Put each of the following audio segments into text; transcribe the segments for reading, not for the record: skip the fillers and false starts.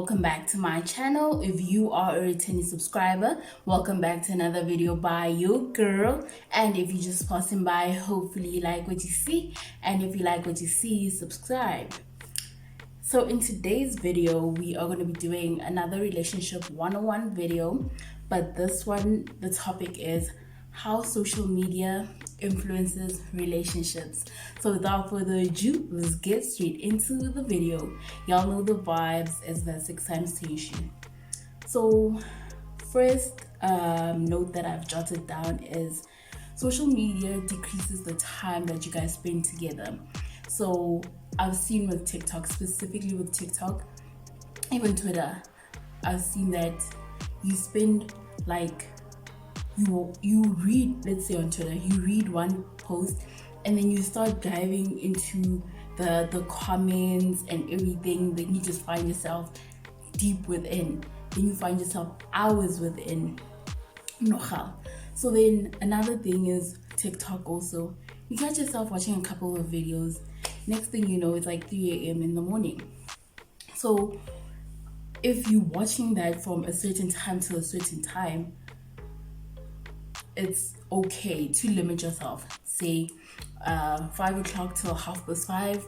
welcome back to my channel. If you are a returning subscriber, welcome back to another video by your girl. And if you're just passing by, hopefully you like what you see, and if you like what you see, subscribe. So in today's video, we are going to be doing another relationship 101 video, but this one, the topic is how social media influences relationships. So without further ado, let's get straight into the video. Y'all know the vibes as the 6 times station. So first note that I've jotted down is social media decreases the time that you guys spend together. So I've seen with TikTok, specifically with TikTok, even Twitter, I've seen that you spend like you read, let's say on Twitter, you read one post and then you start diving into the comments and everything. Then you just find yourself deep within. Then you find yourself hours within. So then another thing is TikTok also. You catch yourself watching a couple of videos. Next thing you know, it's like 3 a.m. in the morning. So if you're watching that from a certain time to a certain time, it's okay to limit yourself. Say 5 o'clock till 5:30,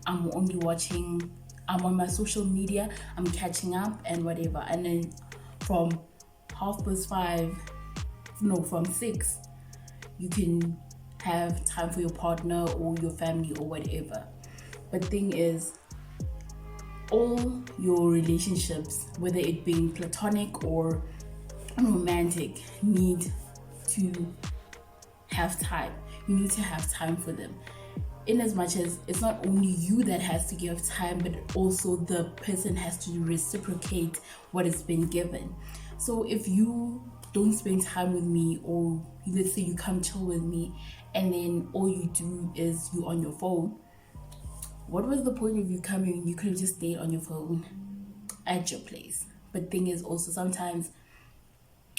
I'm only watching, I'm on my social media, I'm catching up and whatever. And then from 5:30, from 6, you can have time for your partner or your family or whatever. But thing is, all your relationships, whether it being platonic or romantic, need to have time. You need to have time for them, in as much as it's not only you that has to give time, but also the person has to reciprocate what has been given. So if you don't spend time with me, or let's say you come chill with me and then all you do is you on your phone, what was the point of you coming? You could have just stayed on your phone at your place. But thing is also, sometimes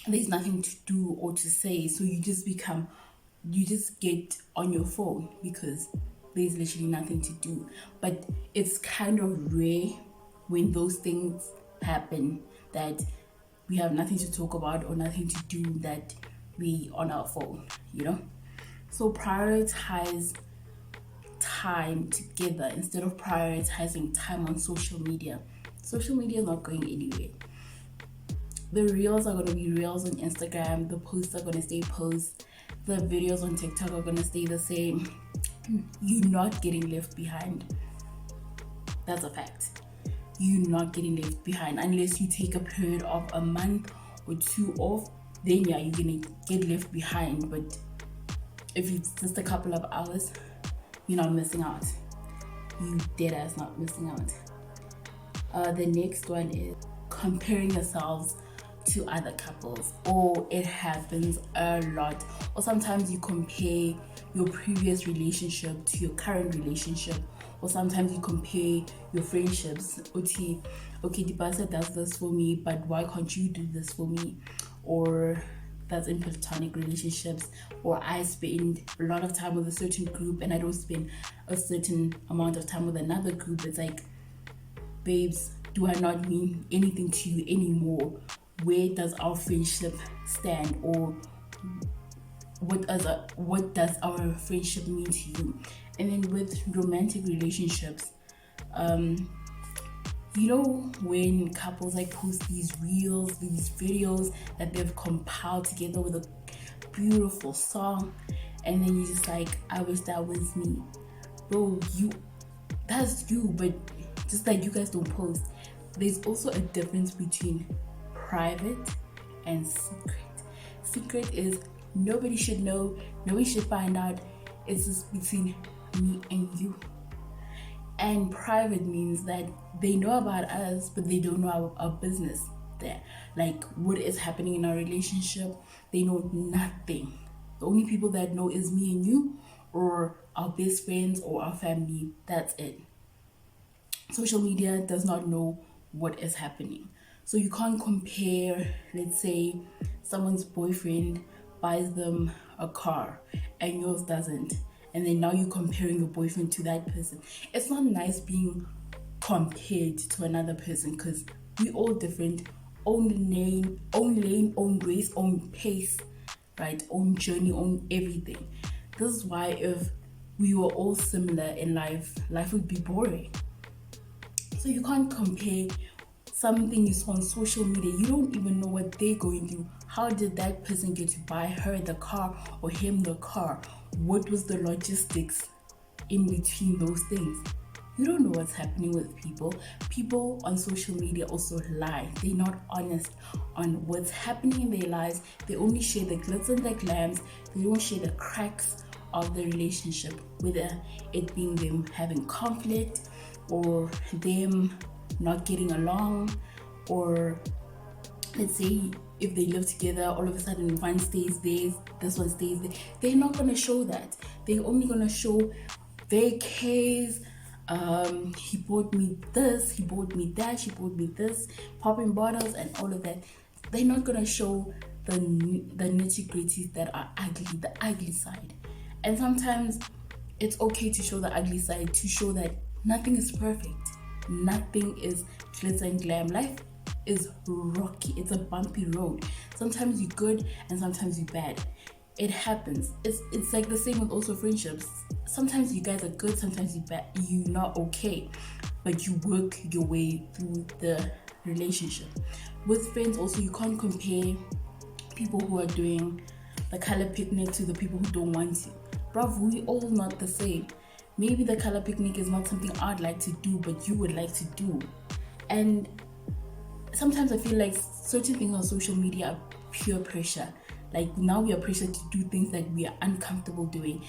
there's nothing to do or to say, so you just get on your phone because there's literally nothing to do. But it's kind of rare when those things happen, that we have nothing to talk about or nothing to do, that we on our phone, so prioritize time together instead of prioritizing time on social media. Social media is not going anywhere. The reels are going to be reels on Instagram. The posts are going to stay posts. The videos on TikTok are going to stay the same. You're not getting left behind. That's a fact. You're not getting left behind unless you take a period of a month or 2 off. Then yeah, you're going to get left behind. But if it's just a couple of hours, you're not missing out. You dead ass not missing out. The next one is comparing yourselves to other couples. Or it happens a lot. Or sometimes you compare your previous relationship to your current relationship. Or sometimes you compare your friendships. Okay, Dipasa does this for me, but why can't you do this for me? Or that's in platonic relationships. Or I spend a lot of time with a certain group and I don't spend a certain amount of time with another group. It's like, babes, do I not mean anything to you anymore? Where does our friendship stand? Or what does our friendship mean to you? And then with romantic relationships, when couples like post these reels, these videos that they've compiled together with a beautiful song, and then you're just like, I wish that was me. Bro, that's you, but just like you guys don't post. There's also a difference between private and secret. Secret is nobody should know, nobody should find out. It's just between me and you. And private means that they know about us, but they don't know our business there. Like what is happening in our relationship, they know nothing. The only people that know is me and you, or our best friends or our family. That's it. Social media does not know what is happening. So you can't compare, let's say someone's boyfriend buys them a car and yours doesn't, and then now you're comparing your boyfriend to that person. It's not nice being compared to another person, because We all different, own lane, own race, own pace, right? Own journey, own everything. This is why if we were all similar in life, life would be boring. So you can't compare something you saw on social media. You don't even know what they're going through. How did that person get to buy her the car or him the car? What was the logistics in between those things? You don't know what's happening with people. People on social media also lie. They're not honest on what's happening in their lives. They only share the glitz and the glams. They don't share the cracks of the relationship, whether it being them having conflict or them not getting along, or let's say if they live together, all of a sudden one stays there, this one stays there. They're not going to show that. They're only going to show their case. He bought me this, he bought me that, she bought me this, popping bottles and all of that. They're not going to show the nitty-gritties that are ugly, the ugly side. And sometimes it's okay to show the ugly side, to show that nothing is perfect. Nothing is glitz and glam. Life is rocky. It's a bumpy road. Sometimes you're good and sometimes you're bad. It happens. It's like the same with also friendships. Sometimes you guys are good, sometimes you're not okay, but you work your way through the relationship. With friends also, you can't compare people who are doing the color picnic to the people who don't want to. Bruv, we all not the same. Maybe the color picnic is not something I'd like to do, but you would like to do. And sometimes I feel like certain things on social media are pure pressure. Like now we are pressured to do things that we are uncomfortable doing,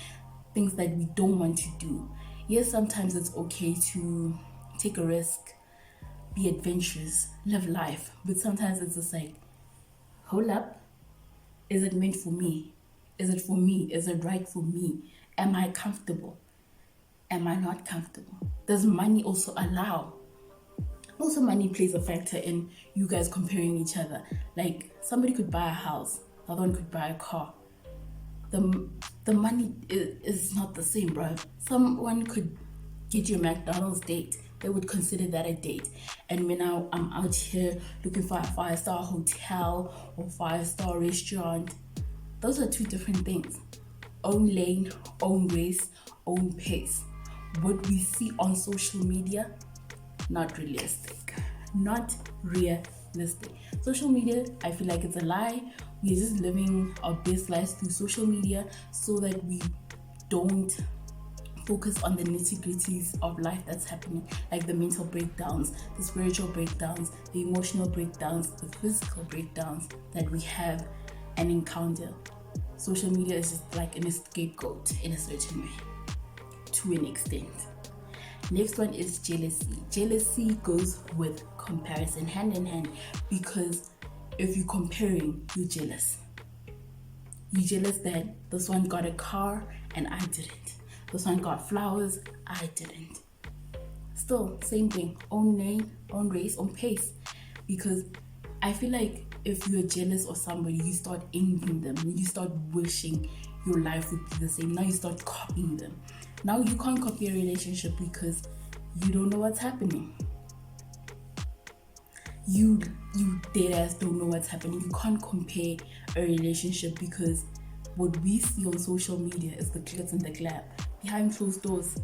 things that we don't want to do. Yes, sometimes it's okay to take a risk, be adventurous, live life. But sometimes it's just like, hold up, is it meant for me? Is it for me? Is it right for me? Am I comfortable? Am I not comfortable? Does money also allow? Also, money plays a factor in you guys comparing each other. Like somebody could buy a house, the other one could buy a car. The money is not the same, bro. Someone could get you a McDonald's date. They would consider that a date. And when now I'm out here looking for a 5-star hotel or 5-star restaurant, those are two different things. Own lane, own race, own pace. What we see on social media, not realistic. Not realistic. Social media, I feel like it's a lie. We're just living our best lives through social media so that we don't focus on the nitty-gritties of life that's happening, like the mental breakdowns, the spiritual breakdowns, the emotional breakdowns, the physical breakdowns that we have and encounter. Social media is just like an scapegoat in a certain way, to an extent. Next one is jealousy. Jealousy goes with comparison, hand in hand, because if you're comparing, you're jealous. You're jealous that this one got a car and I didn't. This one got flowers, I didn't. Still, same thing. Own name, own race, own pace. Because I feel like if you're jealous of somebody, you start envying them. You start wishing your life would be the same. Now you start copying them. Now you can't copy a relationship because you don't know what's happening. You dead ass don't know what's happening. You can't compare a relationship because what we see on social media is the glitz and the glam. Behind closed doors,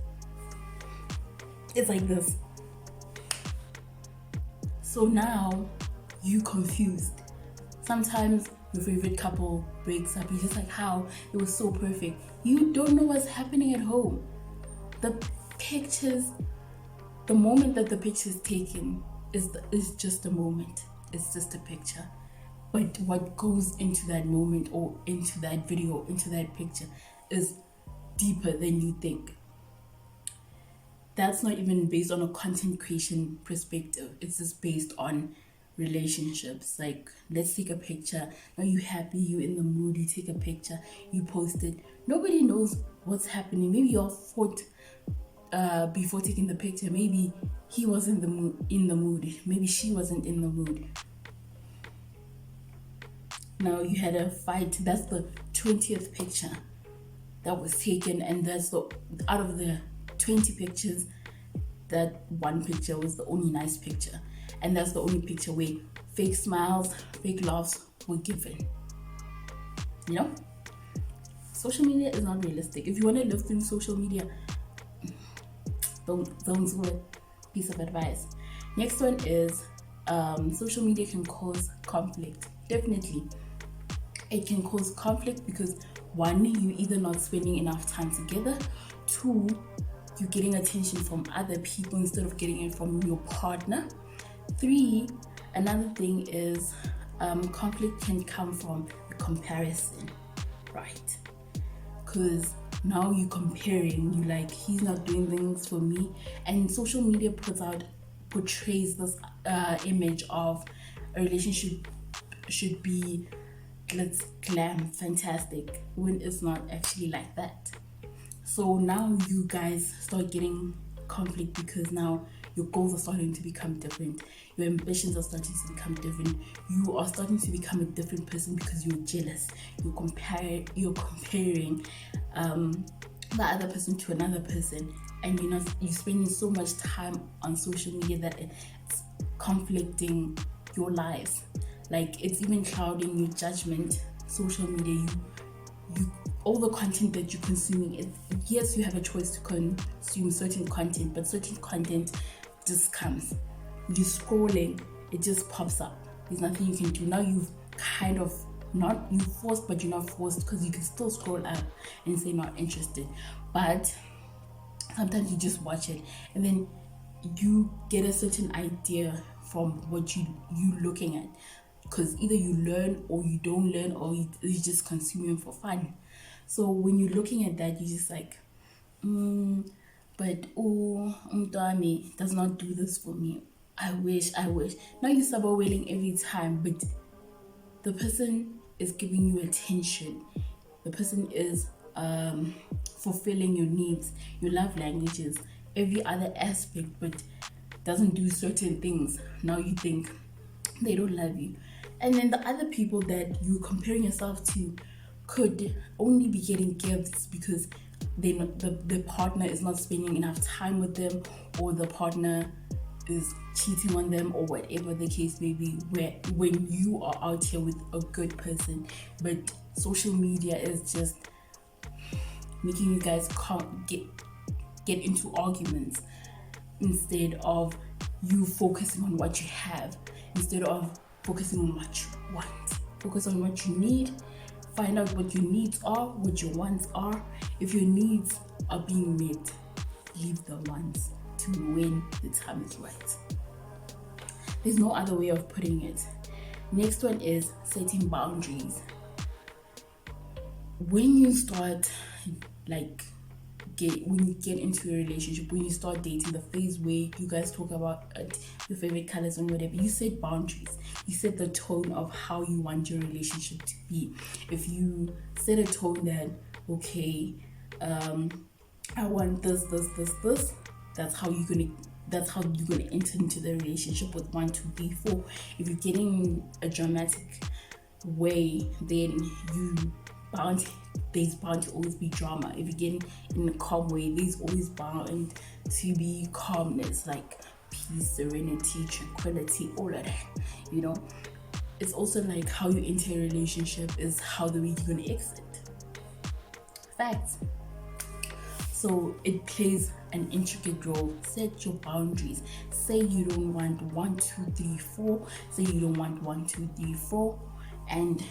it's like this. So now you confused. Sometimes your favorite couple breaks up. You're just like, how? It was so perfect. You don't know what's happening at home. The pictures, the moment that the picture is taken is just a moment. It's just a picture. But what goes into that moment or into that video, into that picture is deeper than you think. That's not even based on a content creation perspective. It's just based on relationships. Like, let's take a picture. Now you're happy, you're in the mood, you take a picture, you post it. Nobody knows what's happening. Maybe y'all fought before taking the picture. Maybe he wasn't in the mood. Maybe she wasn't in the mood. Now you had a fight. That's the 20th picture that was taken, and that's out of the 20 pictures, that one picture was the only nice picture. and that's the only picture where fake smiles, fake laughs were given. You know, social media is not realistic. If you want to live through social media, don't do it. Piece of advice. Next one is social media can cause conflict. Definitely, it can cause conflict because one, you either not spending enough time together. Two, you're getting attention from other people instead of getting it from your partner. Three, another thing is conflict can come from the comparison, right? Because now you're comparing, you like, he's not doing things for me, and social media portrays this image of a relationship should be glitz, glam, fantastic, when it's not actually like that. So now you guys start getting conflict because now your goals are starting to become different, your ambitions are starting to become different, you are starting to become a different person because you're jealous, you're comparing the other person to another person, and you're spending so much time on social media that it's conflicting your lives. Like, it's even clouding your judgment. Social media, you all the content that you're consuming, yes, you have a choice to consume certain content, but certain content just comes. You're scrolling, it just pops up. There's nothing you can do. Now you've kind of you forced, but you're not forced, because you can still scroll up and say not interested. But sometimes you just watch it and then you get a certain idea from what you looking at, because either you learn or you don't learn, or you just consuming for fun. So when you're looking at that, you're just like, but Umtami does not do this for me. I wish. Now you start wailing every time, but the person is giving you attention. The person is fulfilling your needs, your love languages, every other aspect, but doesn't do certain things. Now you think they don't love you. And then the other people that you're comparing yourself to could only be getting gifts because the partner is not spending enough time with them, or the partner is cheating on them, or whatever the case may be, when you are out here with a good person. But social media is just making you guys get into arguments instead of you focusing on what you have, instead of focusing on what you want. Focus on what you need. Find out what your needs are, what your wants are. If your needs are being met, leave the wants to when the time is right. There's no other way of putting it. Next one is setting boundaries. When you start when you get into a relationship, when you start dating, the phase where you guys talk about your favorite colors and whatever, you set boundaries. You set the tone of how you want your relationship to be. If you set a tone that, okay, I want this, that's how you're gonna enter into the relationship with 1, 2, 3, 4. If you're getting a dramatic way, then there's bound to always be drama. If you're getting in a calm way, there's always bound to be calmness, like peace, serenity, tranquility, all of that. It's also like how you enter a relationship is how the way you're gonna exit. Facts. So it plays an intricate role. Set your boundaries. Say you don't want 1, 2, 3, 4. Say you don't want 1, 2, 3, 4, and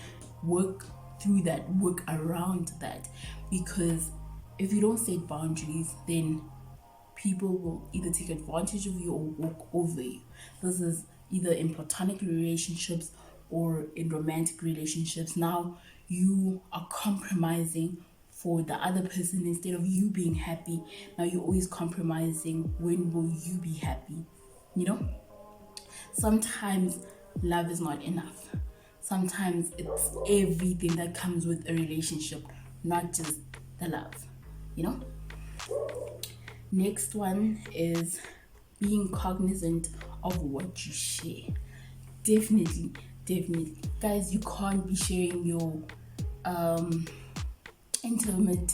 work through that, work around that. Because if you don't set boundaries, then people will either take advantage of you or walk over you. This is either in platonic relationships or in romantic relationships. Now you are compromising for the other person instead of you being happy. Now you're always compromising. When will you be happy? Sometimes love is not enough. Sometimes it's everything that comes with a relationship, not just the love. Next one is being cognizant of what you share. Definitely. Guys, you can't be sharing your intimate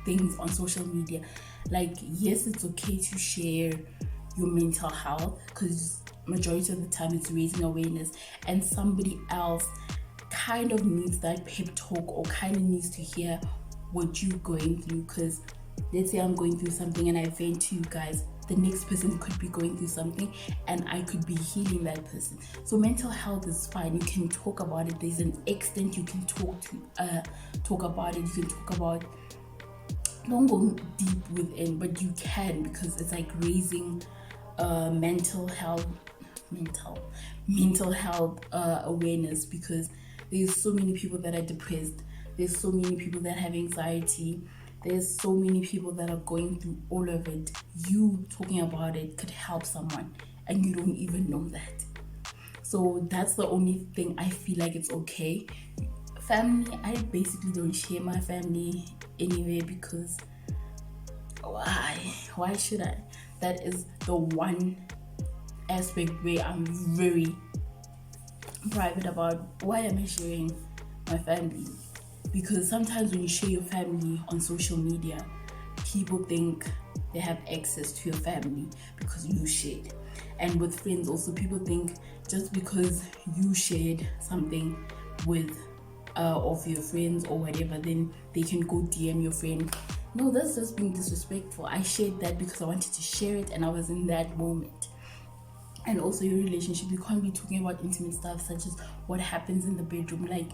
things on social media. Like, yes, it's okay to share your mental health, because majority of the time it's raising awareness, and somebody else kind of needs that pep talk or kind of needs to hear what you're going through. Because let's say I'm going through something and I vent to you guys, the next person could be going through something and I could be healing that person. So mental health is fine. You can talk about it. There's an extent you can talk about it. You can talk about, don't go deep within, but you can, because it's like raising mental health awareness, because there's so many people that are depressed, there's so many people that have anxiety, there's so many people that are going through all of it. You talking about it could help someone and you don't even know that. So that's the only thing I feel like it's okay. Family, I basically don't share my family anyway, because why should I? That is the one aspect where I'm very private about. Why am I sharing my family? Because sometimes when you share your family on social media, people think they have access to your family because you shared. And with friends also, people think just because you shared something with of your friends or whatever, then they can go DM your friend. No, that's just being disrespectful. I shared that because I wanted to share it and I was in that moment. And also your relationship, you can't be talking about intimate stuff such as what happens in the bedroom. Like,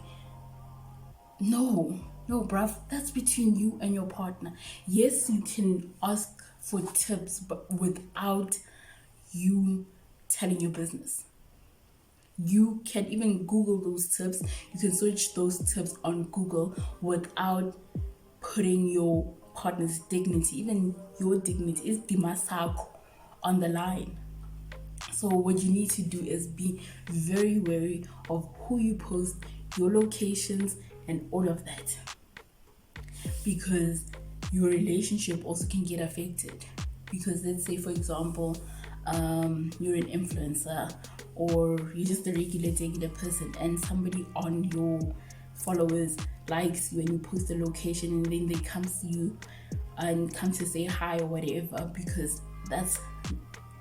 no, bruv, that's between you and your partner. Yes, you can ask for tips, but without you telling your business. You can even Google those tips. You can search those tips on Google without putting your partner's dignity, even your dignity, is dimasako, on the line. So what you need to do is be very wary of who you post, your locations, and all of that, because your relationship also can get affected. Because let's say, for example, you're an influencer or you're just a regular person, and somebody on your followers likes you and you post a location, and then they come to you and come to say hi or whatever, because that's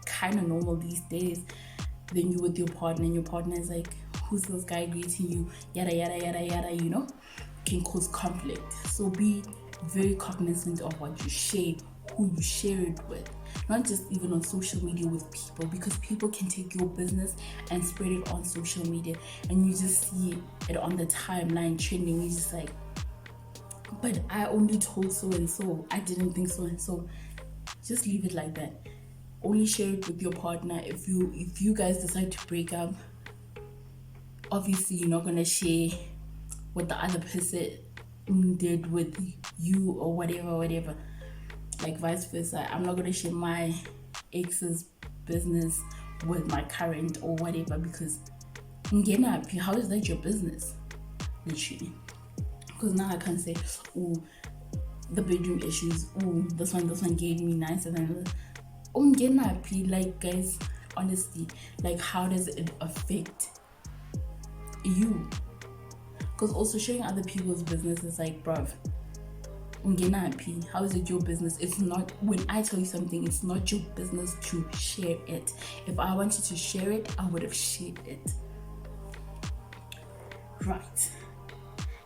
kind of normal these days. Then you with your partner and your partner is like, who's this guy greeting you, yada yada yada yada, you know, can cause conflict. So be very cognizant of what you share, who you share it with, not just even on social media with people, because people can take your business and spread it on social media, and you just see it on the timeline trending. You're just like, but I only told so and so, I didn't think so and so. Just leave it like that. Only share it with your partner. If you guys decide to break up, obviously you're not gonna share what the other person did with you or whatever. Like vice versa. I'm not gonna share my ex's business with my current or whatever, because how is that your business? Literally. Because now I can't say, oh, the bedroom issues, oh, this one gave me nicer than like, guys, honestly, like, how does it affect you? Because also sharing other people's business is like, bruv, how is it your business? It's not. When I tell you something, it's not your business to share it. If I wanted to share it, I would have shared it. Right.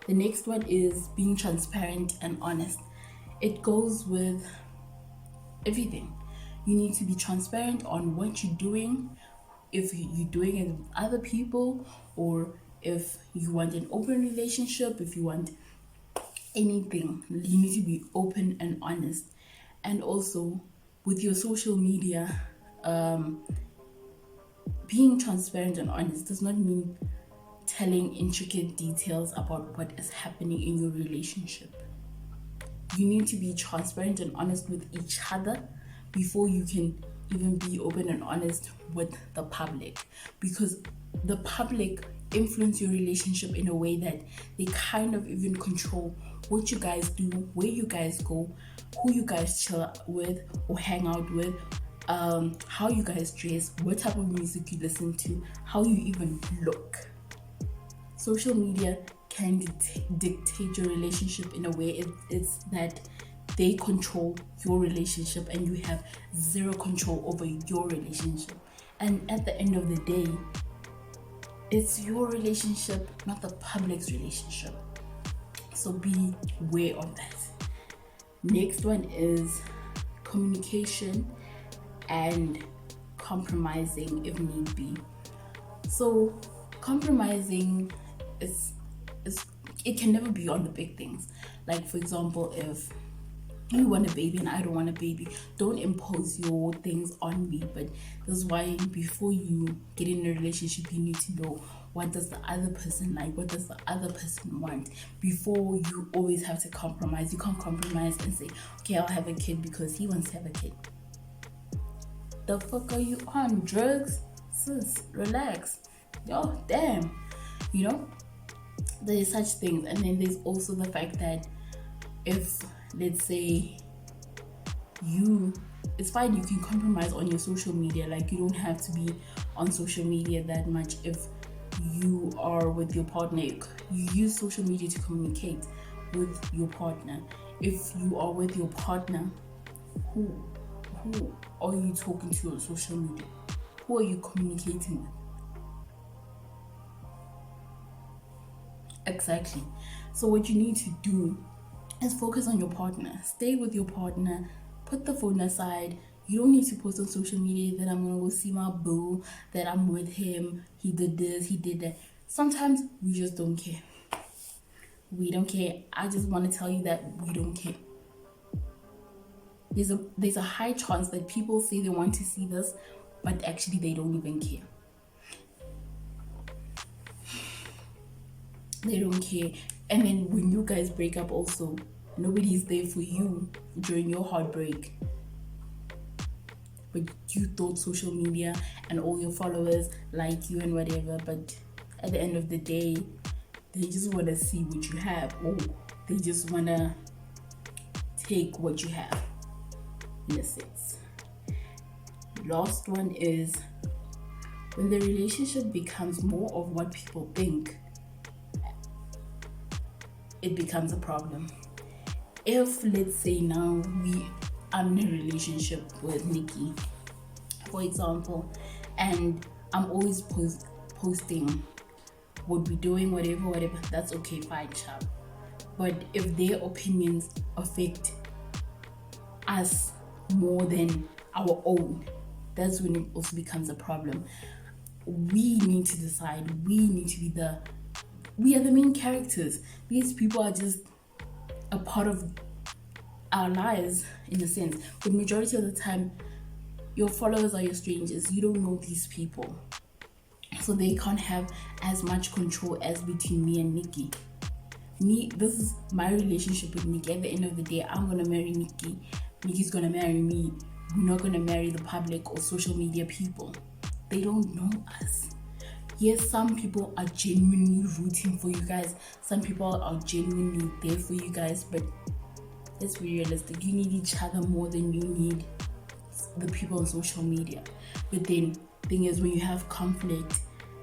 The next one is being transparent and honest. It goes with everything. You need to be transparent on what you're doing, if you're doing it with other people, or if you want an open relationship, if you want anything, you need to be open and honest. And also with your social media, being transparent and honest does not mean telling intricate details about what is happening in your relationship. You need to be transparent and honest with each other before you can even be open and honest with the public, because the public influence your relationship in a way that they kind of even control what you guys do, where you guys go, who you guys chill with or hang out with, how you guys dress, what type of music you listen to, how you even look. Social media can dictate your relationship in a way. It's that they control your relationship and you have zero control over your relationship. And at the end of the day, it's your relationship, not the public's relationship. So be aware of that. Next one is communication and compromising if need be. So compromising is it can never be on the big things. Like, for example, if you want a baby and I don't want a baby, don't impose your things on me. But this is why before you get in a relationship, you need to know what does the other person like, what does the other person want, before you always have to compromise. You can't compromise and say, okay, I'll have a kid because he wants to have a kid. The fuck are you on? Drugs? Sis, relax. Yo, damn. You know, there's such things. And then there's also the fact that if, let's say, it's fine, you can compromise on your social media. Like, you don't have to be on social media that much. If you are with your partner, you use social media to communicate with your partner. If you are with your partner, who are you talking to on social media? Who are you communicating with? Exactly. So what you need to do is focus on your partner. Stay with your partner. Put the phone aside. You don't need to post on social media that I'm gonna go see my boo, that I'm with him, he did this, he did that. Sometimes we just don't care. We don't care. I just want to tell you that we don't care. There's a high chance that people say they want to see this, but actually they don't even care. They don't care. And then when you guys break up also, nobody's there for you during your heartbreak. But you thought social media and all your followers like you and whatever, but at the end of the day, they just want to see what you have, or they just want to take what you have, in a sense. Last one is when the relationship becomes more of what people think, it becomes a problem. If, let's say now I'm in a relationship with Nikki, for example, and I'm always posting what we're doing, whatever, that's okay, fine, child. But if their opinions affect us more than our own, that's when it also becomes a problem. We need to decide. We are the main characters. These people are just a part of our lives, in a sense. But majority of the time, your followers are your strangers. You don't know these people, so they can't have as much control as between me and Nikki. This is my relationship with Nikki. At the end of the day, I'm gonna marry Nikki. Nikki's gonna marry me. We're not gonna marry the public or social media people. They don't know us. Yes, some people are genuinely rooting for you guys. Some people are genuinely there for you guys, but let's be realistic. You need each other more than you need the people on social media. But then, thing is, when you have conflict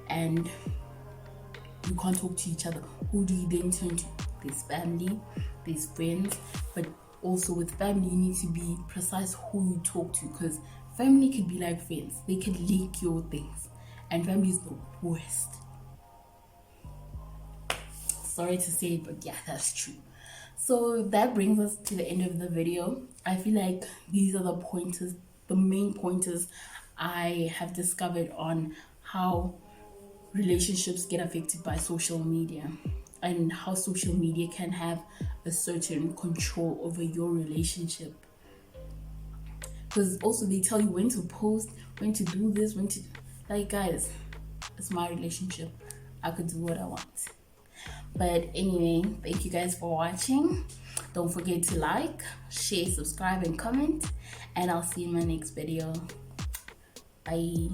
and you can't talk to each other, who do you then turn to? There's family, there's friends, but also with family, you need to be precise who you talk to, because family could be like friends. They could leak your things, and family is the worst. Sorry to say it, but yeah, that's true. So that brings us to the end of the video. I feel like these are the main pointers I have discovered on how relationships get affected by social media, and how social media can have a certain control over your relationship. Because also they tell you when to post, when to do this, like, guys, it's my relationship. I could do what I want. But anyway, thank you guys for watching. Don't forget to like, share, subscribe, and comment. And I'll see you in my next video. Bye.